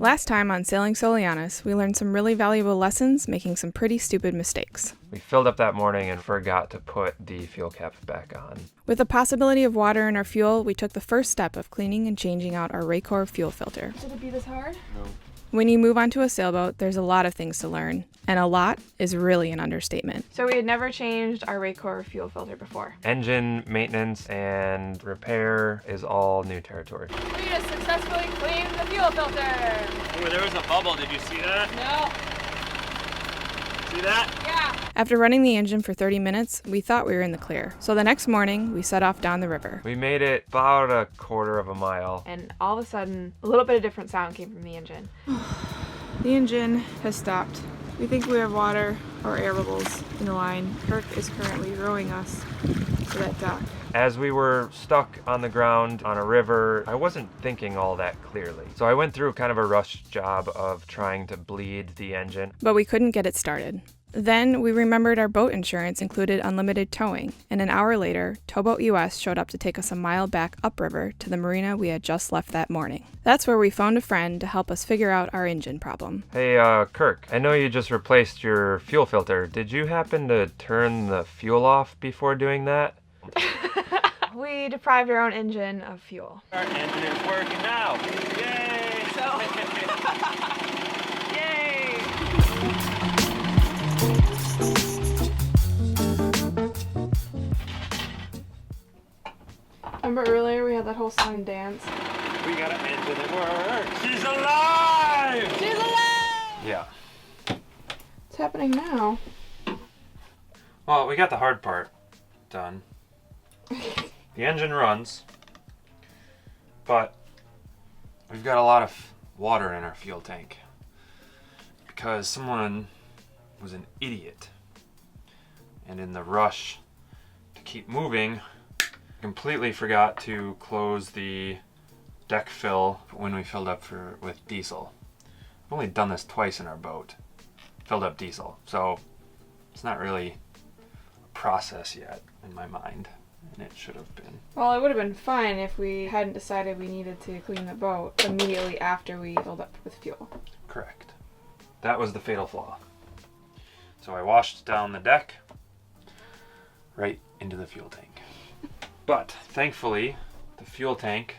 Last time on Sailing Soulianis, we learned some really valuable lessons, making some pretty stupid mistakes. We filled up that morning and forgot to put the fuel cap back on. With the possibility of water in our fuel, we took the first step of cleaning and changing out our Raycor fuel filter. Should it be this hard? No. When you move onto a sailboat, there's a lot of things to learn, and a lot is really an understatement. So we had never changed our Raycor fuel filter before. Engine maintenance and repair is all new territory. We just successfully cleaned the fuel filter. Oh, there was a bubble. Did you see that? No. See that? Yeah. After running the engine for 30 minutes, we thought we were in the clear. So the next morning, we set off down the river. We made it about a quarter of a mile. And all of a sudden, a little bit of different sound came from the engine. The engine has stopped. We think we have water or air bubbles in the line. Kirk is currently rowing us to that dock. As we were stuck on the ground on a river, I wasn't thinking all that clearly. So I went through kind of a rush job of trying to bleed the engine. But we couldn't get it started. Then we remembered our boat insurance included unlimited towing, and an hour later, Towboat US showed up to take us a mile back upriver to the marina we had just left that morning. That's where we phoned a friend to help us figure out our engine problem. Hey, Kirk, I know you just replaced your fuel filter. Did you happen to turn the fuel off before doing that? We deprived our own engine of fuel. Our engine is working now. Yay! So... Yay! Remember earlier we had that whole song and dance? We got an engine that works. She's alive! She's alive! Yeah. What's happening now? Well, we got the hard part done. The engine runs, but we've got a lot of water in our fuel tank because someone was an idiot, and in the rush to keep moving, completely forgot to close the deck fill when we filled up with diesel. I've only done this twice in our boat, filled up diesel, so it's not really a process yet in my mind. And it should have been. Well, it would have been fine if we hadn't decided we needed to clean the boat immediately after we filled up with fuel. Correct. That was the fatal flaw. So I washed down the deck right into the fuel tank. But thankfully, the fuel tank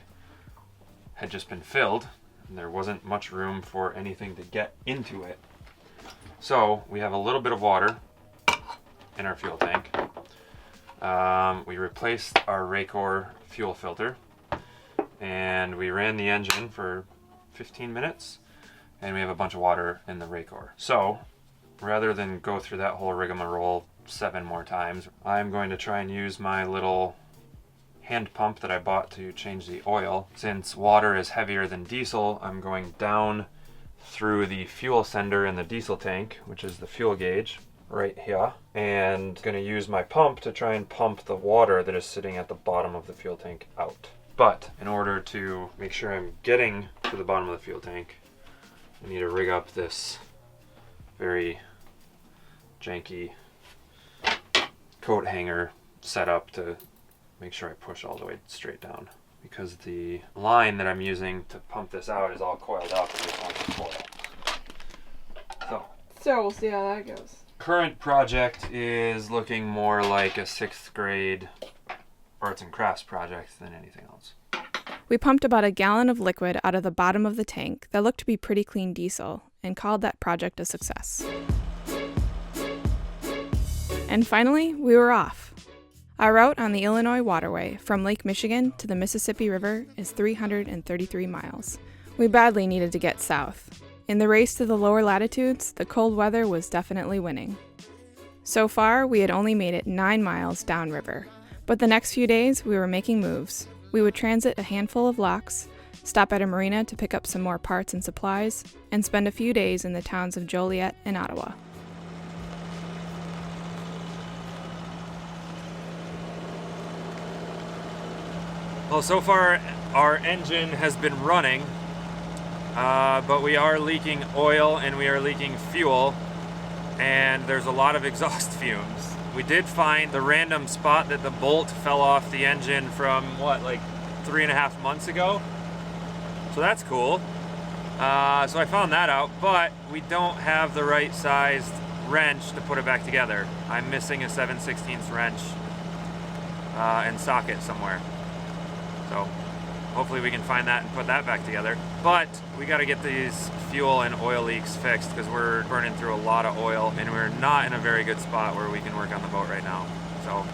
had just been filled and there wasn't much room for anything to get into it. So we have a little bit of water in our fuel tank. We replaced our Raycor fuel filter and we ran the engine for 15 minutes and we have a bunch of water in the Raycor. So rather than go through that whole rigmarole 7 more times, I'm going to try and use my little hand pump that I bought to change the oil. Since water is heavier than diesel, I'm going down through the fuel sender in the diesel tank, which is the fuel gauge right here, and going to use my pump to try and pump the water that is sitting at the bottom of the fuel tank out. But in order to make sure I'm getting to the bottom of the fuel tank, I need to rig up this very janky coat hanger setup to make sure I push all the way straight down, because the line that I'm using to pump this out is all coiled up and just wants to coil. So we'll see how that goes. Current project is looking more like a 6th grade arts and crafts project than anything else. We pumped about a gallon of liquid out of the bottom of the tank that looked to be pretty clean diesel and called that project a success. And finally, we were off. Our route on the Illinois waterway from Lake Michigan to the Mississippi River is 333 miles. We badly needed to get south. In the race to the lower latitudes, the cold weather was definitely winning. So far, we had only made it 9 miles downriver, but the next few days we were making moves. We would transit a handful of locks, stop at a marina to pick up some more parts and supplies, and spend a few days in the towns of Joliet and Ottawa. Well, so far our engine has been running, but we are leaking oil and we are leaking fuel, and there's a lot of exhaust fumes. We did find the random spot that the bolt fell off the engine from, like 3.5 months ago. So that's cool. So I found that out, but we don't have the right sized wrench to put it back together. I'm missing a 7/16 wrench and socket somewhere. So hopefully we can find that and put that back together. But we got to get these fuel and oil leaks fixed because we're burning through a lot of oil and we're not in a very good spot where we can work on the boat right now. So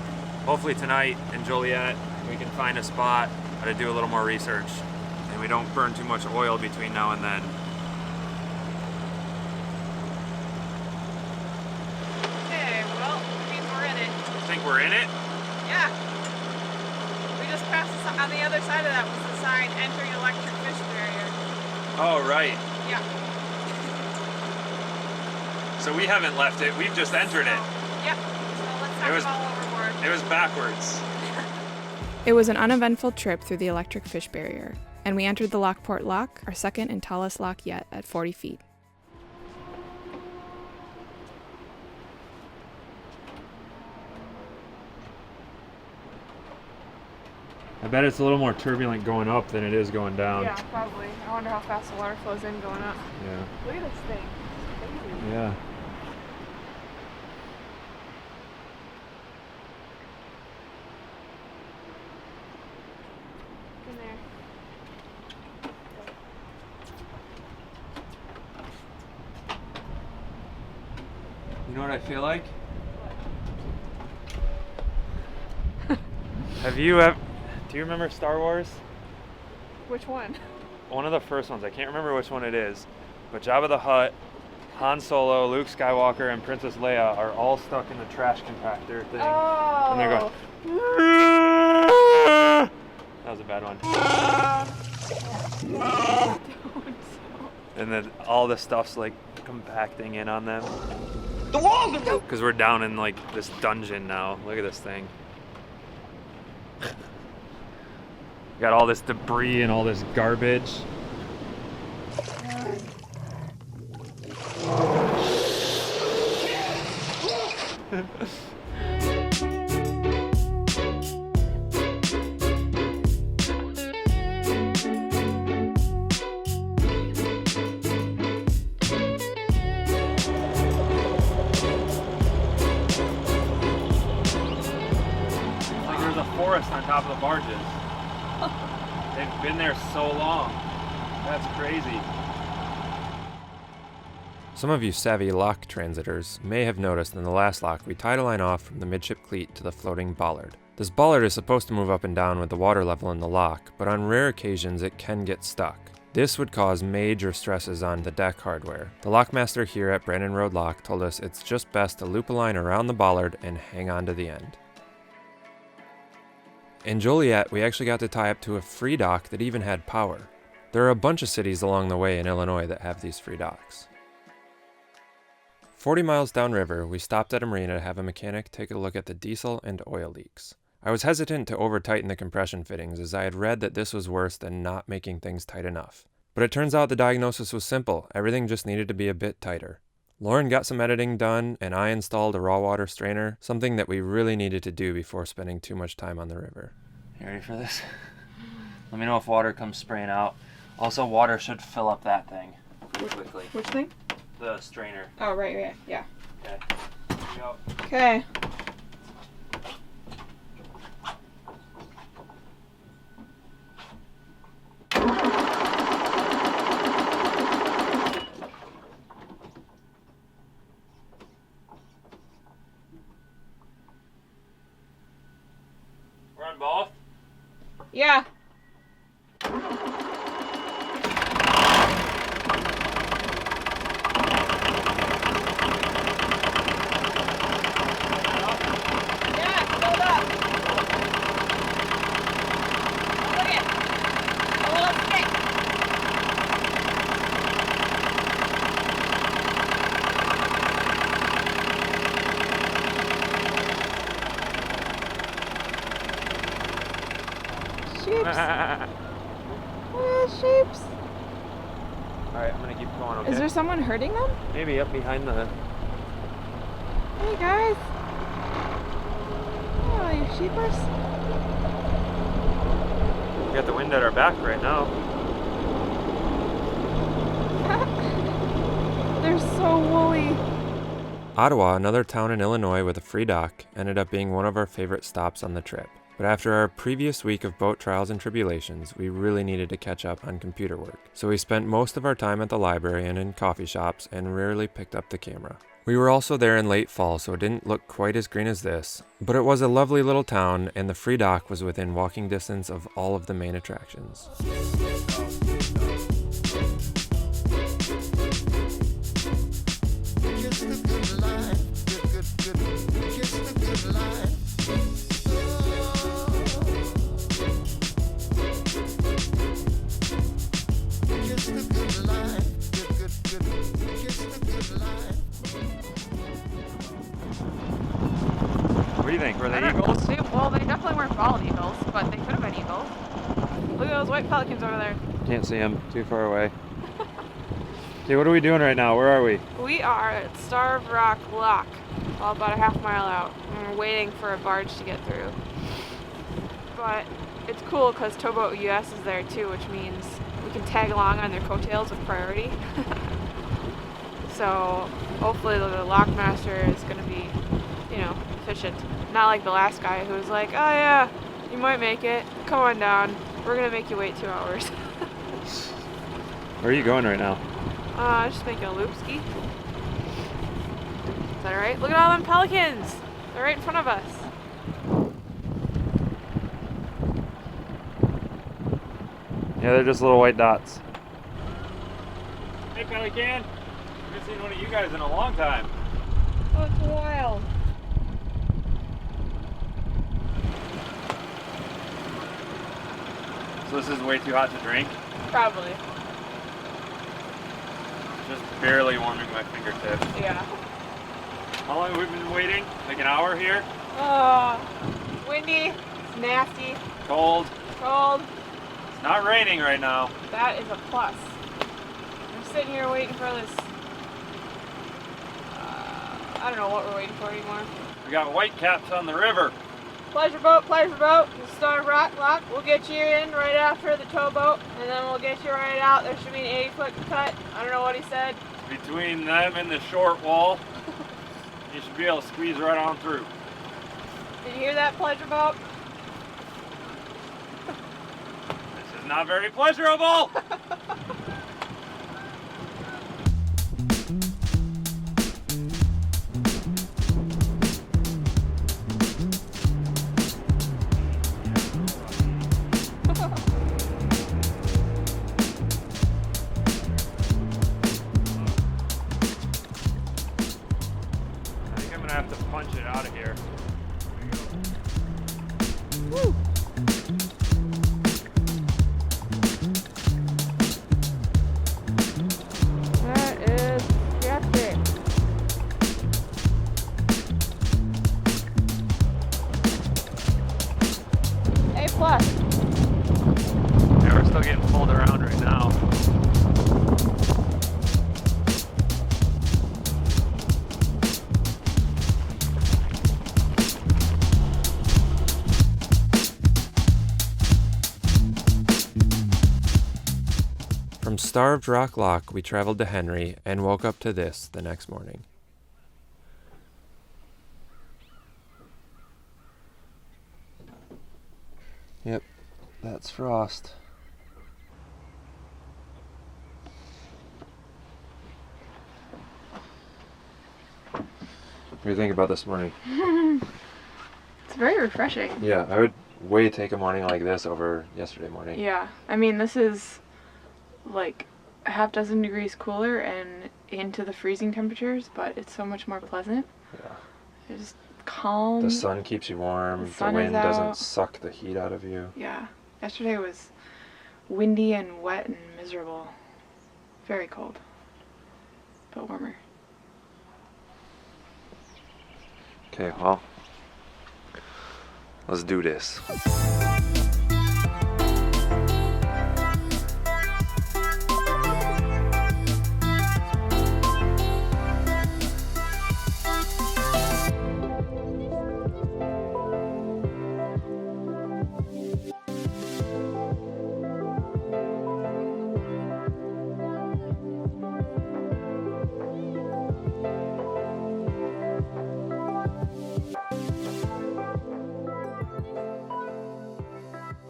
hopefully tonight in Joliet we can find a spot to do a little more research and we don't burn too much oil between now and then. Okay, well, I mean, we're in it. You think we're in it? Yeah. We just passed on the other side of that was the sign entering electric fish barrier. Oh, right. Yeah. So we haven't left it, we've just entered it. Yep. So let's not fall overboard. It was backwards. It was an uneventful trip through the electric fish barrier, and we entered the Lockport Lock, our second and tallest lock yet, at 40 feet. I bet it's a little more turbulent going up than it is going down. Yeah, probably. I wonder how fast the water flows in going up. Yeah. Look at this thing. It's crazy. Yeah. In there. You know what I feel like? Have you ever... Do you remember Star Wars? Which one? One of the first ones. I can't remember which one it is. But Jabba the Hutt, Han Solo, Luke Skywalker, and Princess Leia are all stuck in the trash compactor thing. Oh. And they're going... That was a bad one. And then all the stuff's like compacting in on them. The walls are Because we're down in like this dungeon now. Look at this thing. Got all this debris and all this garbage. Like there's a forest on top of the barges. They've been there so long. That's crazy. Some of you savvy lock transitors may have noticed in the last lock we tied a line off from the midship cleat to the floating bollard. This bollard is supposed to move up and down with the water level in the lock, but on rare occasions it can get stuck. This would cause major stresses on the deck hardware. The lockmaster here at Brandon Road Lock told us it's just best to loop a line around the bollard and hang on to the end. In Joliet, we actually got to tie up to a free dock that even had power. There are a bunch of cities along the way in Illinois that have these free docks. 40 miles downriver, we stopped at a marina to have a mechanic take a look at the diesel and oil leaks. I was hesitant to over-tighten the compression fittings as I had read that this was worse than not making things tight enough. But it turns out the diagnosis was simple, everything just needed to be a bit tighter. Lauren got some editing done, and I installed a raw water strainer, something that we really needed to do before spending too much time on the river. You ready for this? Let me know if water comes spraying out. Also, water should fill up that thing quickly. Which thing? The strainer. Oh, right, yeah. Okay. Here we go. Okay. We're on both? Yeah. Sheeps. Alright, I'm gonna keep going, okay? Is there someone hurting them? Maybe up behind the... Hey guys. Oh, you sheepers. We got the wind at our back right now. so woolly. Ottawa, another town in Illinois with a free dock, ended up being one of our favorite stops on the trip. But after our previous week of boat trials and tribulations, we really needed to catch up on computer work. So we spent most of our time at the library and in coffee shops and rarely picked up the camera. We were also there in late fall, so it didn't look quite as green as this, but it was a lovely little town and the free dock was within walking distance of all of the main attractions. What do you think? Were they eagles? Well, they definitely weren't bald eagles, but they could have been eagles. Look at those white pelicans over there. Can't see them. Too far away. Okay, what are we doing right now? Where are we? We are at Starved Rock Lock, well, about a half mile out, and we're waiting for a barge to get through. But it's cool because Towboat US is there too, which means we can tag along on their coattails with priority. So hopefully the lockmaster is going to be, efficient. Not like the last guy who was like, oh yeah, you might make it. Come on down. We're going to make you wait 2 hours. Where are you going right now? Just making a loop ski. Is that alright? Look at all them pelicans! They're right in front of us. Yeah, they're just little white dots. Hey, pelican! I haven't seen one of you guys in a long time. Oh, it's wild. So this is way too hot to drink? Probably. Just barely warming my fingertips. Yeah. How long have we been waiting? Like an hour here? It's windy. It's nasty. Cold. Cold. It's not raining right now. That is a plus. I'm sitting here waiting for this. I don't know what we're waiting for anymore. We got white caps on the river. Pleasure boat, the Starved Rock Lock. We'll get you in right after the towboat, and then we'll get you right out. There should be an 80-foot cut. I don't know what he said. Between them and the short wall, you should be able to squeeze right on through. Did you hear that, pleasure boat? This is not very pleasurable. Have to punch it out of here. Woo. That is sketchy. A plus. Yeah, we're still getting pulled around right now. From Starved Rock Lock, we traveled to Henry and woke up to this the next morning. Yep, that's frost. What do you think about this morning? It's very refreshing. Yeah, I would way take a morning like this over yesterday morning. Yeah, I mean, this is like a half dozen degrees cooler and into the freezing temperatures, but it's so much more pleasant. Yeah. It's just calm. The sun keeps you warm. The wind doesn't suck the heat out of you. Yeah. Yesterday was windy and wet and miserable. Very cold, but warmer. Okay, well, let's do this.